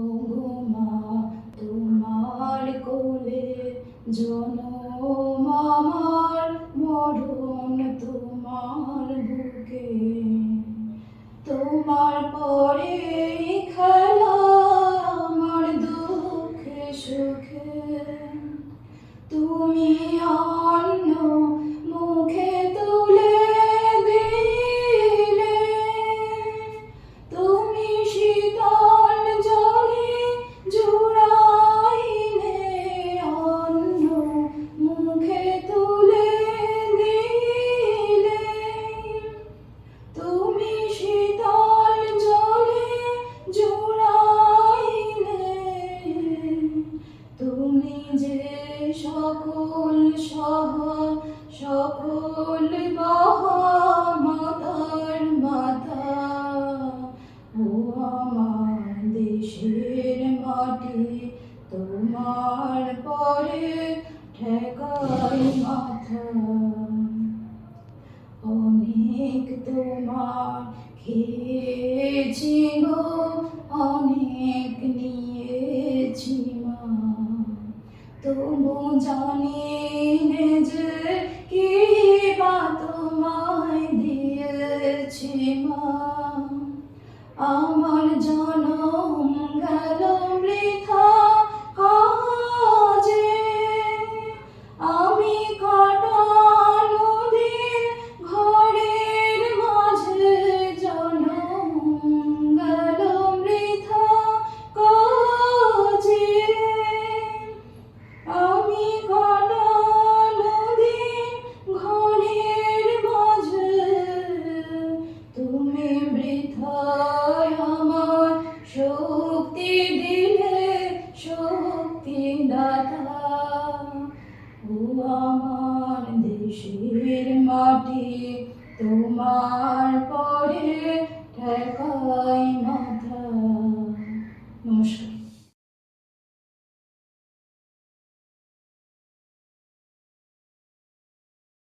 ওগো মা তোমার কোলে জনম আমার, মরণ তোমার বুকে। তোমার পরে খেলা আমার দুঃখে সুখে। তুমি অন্ন মুখে তুলে দিলে, তুমি শীতল জলে জুড়াইলে। অন্ন মুখে তুলে দিলে, তুমি শীতল জলে জুড়াইলে। তুমি যে সকল সহ সকল মহামাতার মাতা। ও আমার দেশের মাটি, তোমার পরে ঠেকাই মাথা। অনেক তোমার খেয়েছি গো, অনেক নিয়েছি মা। তবু জানি নে যে কি বা তোমায় দিয়েছি মা। আমার জনম গেল বৃথা কাজে, আমি কাটানো দিন ঘরের মাঝে। জনম গেল বৃথা কাজে, আমি কাটানো দিন ঘরের মাঝে। তুমি বৃথায় আমার শক্তি দিলে, শক্তি দাতা। ও আমার দেশের মাটি, তোমার পরে ঠেকাই মাথা।